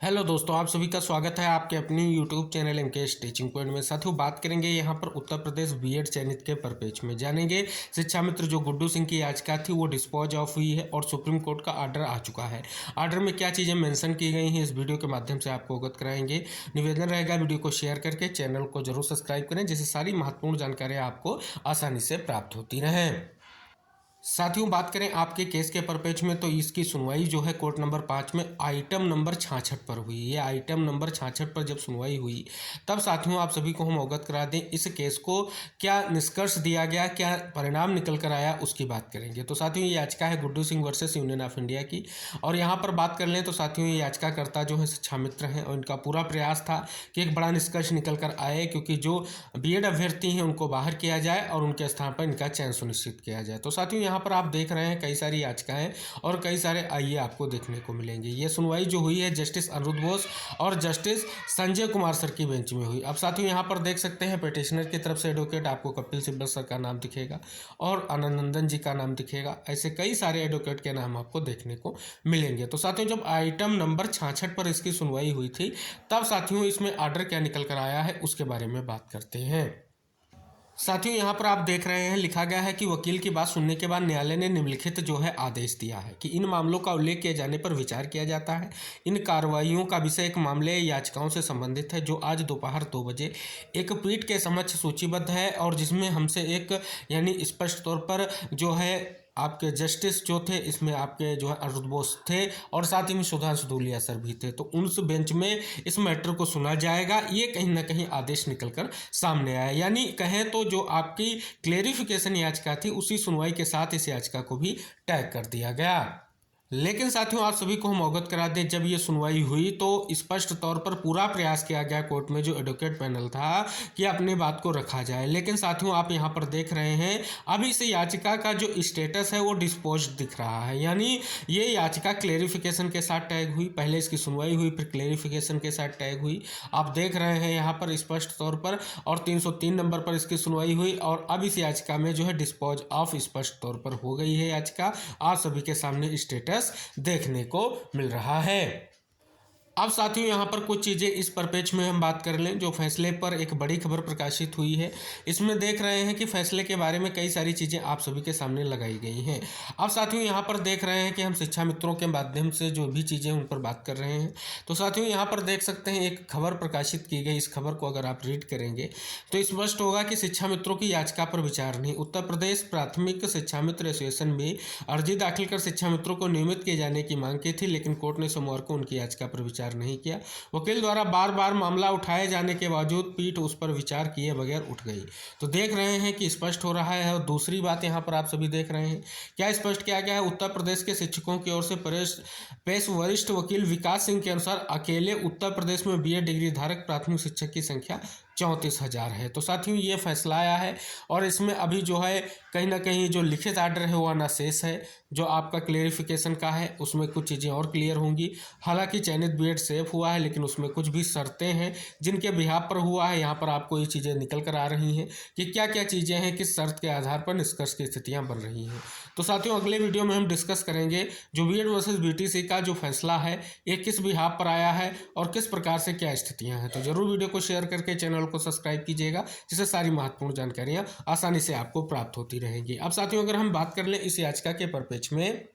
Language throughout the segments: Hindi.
हेलो दोस्तों, आप सभी का स्वागत है आपके अपनी YouTube channel MK teaching point में। साथियों, बात करेंगे यहाँ पर उत्तर प्रदेश बीएड चयनित के परपेच में। जानेंगे शिक्षा मित्र जो गुड्डू सिंह की याचिका थी वो डिस्पोज ऑफ हुई है और सुप्रीम कोर्ट का आर्डर आ चुका है। आर्डर में क्या चीज़ें मेंशन की गई हैं इस वीडियो के माध्यम से आपको अवगत कराएंगे। निवेदन रहेगा वीडियो को शेयर करके चैनल को जरूर सब्सक्राइब करें, जिससे सारी महत्वपूर्ण जानकारियाँ आपको आसानी से प्राप्त होती रहें। साथियों, बात करें आपके केस के परपेच में तो इसकी सुनवाई जो है कोर्ट नंबर 5 में आइटम नंबर 66 पर हुई। ये आइटम नंबर 66 पर जब सुनवाई हुई तब साथियों आप सभी को हम अवगत करा दें इस केस को क्या निष्कर्ष दिया गया, क्या परिणाम निकल कर आया, उसकी बात करेंगे। तो साथियों, ये याचिका है Guddu Singh versus union of India की। और यहाँ पर बात कर लें तो साथियों ये याचिकाकर्ता जो है शिक्षा मित्र हैं और इनका पूरा प्रयास था कि एक बड़ा निष्कर्ष निकल कर आए, क्योंकि जो बीएड अभ्यर्थी हैं उनको बाहर किया जाए और उनके स्थान पर इनका चयन सुनिश्चित किया जाए। तो साथियों यहाँ पर आप देख रहे हैं कई सारी याचिकाएं और कई सारे आईए आपको देखने को मिलेंगे। ये सुनवाई जो हुई है जस्टिस अनिरुद्ध बोस और जस्टिस संजय कुमार सर की बेंच में हुई। अब साथियों यहाँ पर देख सकते हैं पिटिशनर की तरफ से एडवोकेट आपको कपिल सिब्बल सर का नाम दिखेगा और आनंद नंदन जी का नाम दिखेगा। ऐसे कई सारे एडवोकेट के नाम आपको देखने को मिलेंगे। तो साथियों, जब आइटम नंबर 66 पर इसकी सुनवाई हुई थी तब साथियों इसमें आर्डर क्या निकल कर आया है उसके बारे में बात करते हैं। साथियों, यहाँ पर आप देख रहे हैं लिखा गया है कि वकील की बात सुनने के बाद न्यायालय ने निम्नलिखित जो है आदेश दिया है कि इन मामलों का उल्लेख किए जाने पर विचार किया जाता है। इन कार्रवाइयों का विषय एक मामले याचिकाओं से संबंधित है जो आज दोपहर 2 बजे एक पीठ के समक्ष सूचीबद्ध है और जिसमें हमसे एक यानी स्पष्ट तौर पर जो है आपके जस्टिस जो थे इसमें आपके जो है अनिरुद्ध बोस थे और साथ ही में सुधांशु धूलिया सर भी थे। तो उस बेंच में इस मैटर को सुना जाएगा, ये कहीं ना कहीं आदेश निकलकर सामने आया। यानी कहें तो जो आपकी क्लेरिफिकेशन याचिका थी उसी सुनवाई के साथ इस याचिका को भी टैग कर दिया गया। लेकिन साथियों आप सभी को हम अवगत करा दें, जब ये सुनवाई हुई तो स्पष्ट तौर पर पूरा प्रयास किया गया कोर्ट में जो एडवोकेट पैनल था कि अपनी बात को रखा जाए। लेकिन साथियों आप यहाँ पर देख रहे हैं अभी इस याचिका का जो स्टेटस है वो डिस्पोज दिख रहा है। यानी ये याचिका क्लेरिफिकेशन के साथ टैग हुई, पहले इसकी सुनवाई हुई फिर क्लेरिफिकेशन के साथ टैग हुई। आप देख रहे हैं यहाँ पर स्पष्ट तौर पर, और 303 नंबर पर इसकी सुनवाई हुई और अब इस याचिका में जो है डिस्पोज ऑफ स्पष्ट तौर पर हो गई है। याचिका आप सभी के सामने स्टेटस देखने को मिल रहा है। अब साथियों यहाँ पर कुछ चीज़ें इस परपेच में हम बात कर लें। जो फैसले पर एक बड़ी खबर प्रकाशित हुई है, इसमें देख रहे हैं कि फैसले के बारे में कई सारी चीज़ें आप सभी के सामने लगाई गई हैं। अब साथियों यहाँ पर देख रहे हैं कि हम शिक्षा मित्रों के माध्यम से जो भी चीज़ें उन पर बात कर रहे हैं। तो साथियों यहाँ पर देख सकते हैं एक खबर प्रकाशित की गई। इस खबर को अगर आप रीड करेंगे तो स्पष्ट होगा कि शिक्षा मित्रों की याचिका पर विचार नहीं। उत्तर प्रदेश प्राथमिक शिक्षा मित्र एसोसिएशन में अर्जी दाखिल कर शिक्षा मित्रों को नियमित किए जाने की मांग की थी, लेकिन कोर्ट ने सोमवार को उनकी याचिका पर विचार नहीं किया। वकील द्वारा बार बार मामला उठाए जाने के बावजूद पीठ उस पर विचार किए बगैर उठ गई। तो देख रहे हैं कि स्पष्ट हो रहा है। और दूसरी बात यहाँ पर आप सभी देख रहे हैं क्या स्पष्ट किया गया है। उत्तर प्रदेश के शिक्षकों की ओर से पेश वरिष्ठ वकील विकास सिंह के अनुसार अकेले उत्तर प्रदेश में बीएड डिग्री धारक प्राथमिक शिक्षक की संख्या 34,000 है। तो साथियों ये फैसला आया है और इसमें अभी जो है कहीं ना कहीं जो लिखित आर्डर है वह नाशेष है। जो आपका क्लेरिफिकेशन का है उसमें कुछ चीज़ें और क्लियर होंगी। हालांकि चयनित बीएड सेफ हुआ है, लेकिन उसमें कुछ भी शर्तें हैं जिनके बिहाफ पर हुआ है। यहाँ पर आपको ये चीज़ें निकल कर आ रही हैं कि क्या क्या चीज़ें हैं, किस शर्त के आधार पर निष्कर्ष की स्थितियाँ बन रही हैं। तो साथियों अगले वीडियो में हम डिस्कस करेंगे जो बीएड वर्सेस बीटीसी का जो फैसला है ये किस बिहाफ पर आया है और किस प्रकार से क्या स्थितियाँ हैं। तो जरूर वीडियो को शेयर करके चैनल को सब्सक्राइब कीजिएगा, जिससे सारी महत्वपूर्ण जानकारियां आसानी से आपको प्राप्त होती रहेंगी। अब साथियों अगर हम बात कर लें इस याचिका के परपेच में,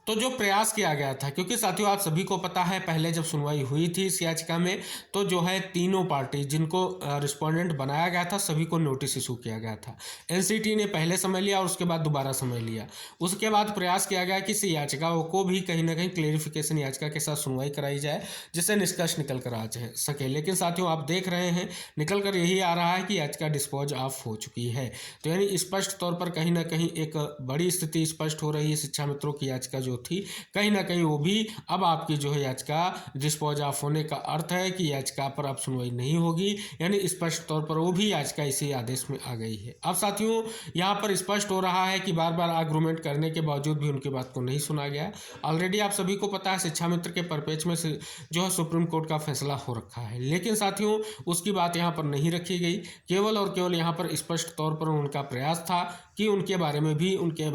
तो जो प्रयास किया गया था, क्योंकि साथियों आप सभी को पता है पहले जब सुनवाई हुई थी इस याचिका में तो जो है तीनों पार्टी जिनको रिस्पोंडेंट बनाया गया था सभी को नोटिस इशू किया गया था। एनसीटी ने पहले समय लिया और उसके बाद दोबारा समय लिया। उसके बाद प्रयास किया गया कि इस याचिकाओं को भी कहीं ना कहीं क्लेरिफिकेशन याचिका के साथ सुनवाई कराई जाए, जिससे निष्कर्ष निकल कर आ सके। लेकिन साथियों आप देख रहे हैं निकल कर यही आ रहा है कि याचिका डिस्पोज ऑफ हो चुकी है। तो यानी स्पष्ट तौर पर कहीं ना कहीं एक बड़ी स्थिति स्पष्ट हो रही है। शिक्षा मित्रों की याचिका जो थी कहीं ना कहीं वो भी अब आपकी जो है याचिका डिस्पोज ऑफ होने का अर्थ है कि याचिका पर अब सुनवाई नहीं होगी। यानी स्पष्ट तौर पर वो भी याचिका इसी आदेश में आ गई है। अब साथियों यहाँ पर स्पष्ट हो रहा है कि बार बार आर्गुमेंट करने के बावजूद भी उनकी बात को नहीं सुना गया। ऑलरेडी आप सभी को पता है शिक्षा मित्र के परपेच में जो है सुप्रीम कोर्ट का फैसला हो रखा है, लेकिन साथियों उसकी बात यहाँ पर नहीं रखी गई। केवल और केवल यहाँ पर स्पष्ट तौर पर उनका प्रयास था कि उनके बारे में भी उनके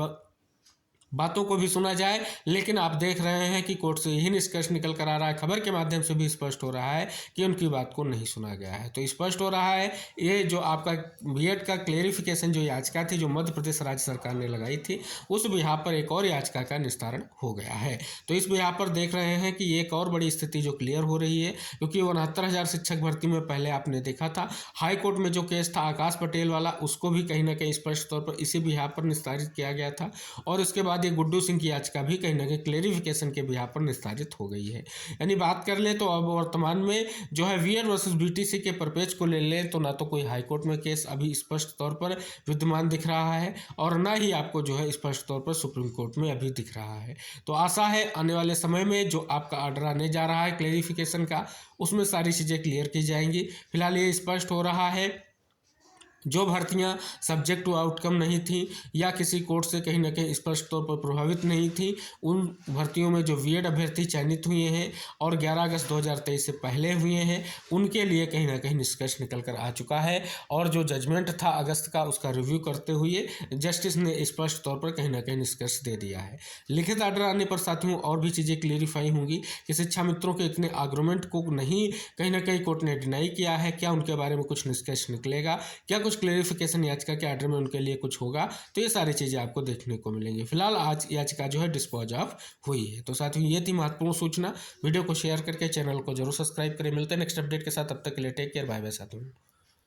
बातों को भी सुना जाए, लेकिन आप देख रहे हैं कि कोर्ट से यही निष्कर्ष निकल कर आ रहा है, खबर के माध्यम से भी स्पष्ट हो रहा है कि उनकी बात को नहीं सुना गया है। तो स्पष्ट हो रहा है ये जो आपका बीएड का क्लेरिफिकेशन जो याचिका थी जो मध्य प्रदेश राज्य सरकार ने लगाई थी, उस बिहार पर एक और याचिका का निस्तारण हो गया है। तो इस बिहार पर देख रहे हैं कि एक और बड़ी स्थिति जो क्लियर हो रही है, क्योंकि 69,000 शिक्षक भर्ती में पहले आपने देखा था हाई कोर्ट में जो केस था आकाश पटेल वाला, उसको भी कहीं ना कहीं स्पष्ट तौर पर इसी बिहार पर निस्तारित किया गया था। और उसके बाद ये गुड्डू सिंह की याचिका भी कहीं ना कहीं क्लेरिफिकेशन के बिहार पर निस्तारित हो गई है। यानी बात कर लें तो अब वर्तमान में जो है बीएड वर्सेस बीटीसी के परपेज को ले लें तो ना तो कोई हाईकोर्ट में केस अभी स्पष्ट तौर पर विद्यमान दिख रहा है और ना ही आपको जो है स्पष्ट तौर पर सुप्रीम कोर्ट में अभी दिख रहा है। तो आशा है आने वाले समय में जो आपका ऑर्डर आने जा रहा है क्लेरिफिकेशन का, उसमें सारी चीज़ें क्लियर की जाएंगी। फिलहाल ये स्पष्ट हो रहा है जो भर्तियां सब्जेक्ट टू आउटकम नहीं थी या किसी कोर्ट से कहीं ना कहीं स्पष्ट तौर पर प्रभावित नहीं थी, उन भर्तियों में जो बीएड अभ्यर्थी चयनित हुए हैं और 11 अगस्त 2023 से पहले हुए हैं, उनके लिए कहीं ना कहीं निष्कर्ष निकल कर आ चुका है। और जो जजमेंट था अगस्त का, उसका रिव्यू करते हुए जस्टिस ने स्पष्ट तौर पर कहीं ना कहीं निष्कर्ष दे दिया है। लिखित ऑर्डर आने पर साथियों और भी चीज़ें क्लियरिफाई होंगी कि शिक्षा मित्रों के इतने आर्गूमेंट को नहीं कहीं ना कहीं कोर्ट ने डिनाई किया है, क्या उनके बारे में कुछ निष्कर्ष निकलेगा, क्या कुछ क्लेरिफिकेशन याचिका के ऑर्डर में उनके लिए कुछ होगा, तो ये सारी चीज़ें आपको देखने को मिलेंगी। फिलहाल आज याचिका जो है डिस्पोज ऑफ हुई है। तो साथियों ये थी महत्वपूर्ण सूचना। वीडियो को शेयर करके चैनल को जरूर सब्सक्राइब करें। मिलते हैं नेक्स्ट अपडेट के साथ, तब तक के लिए टेक केयर, बाय बाय साथियों।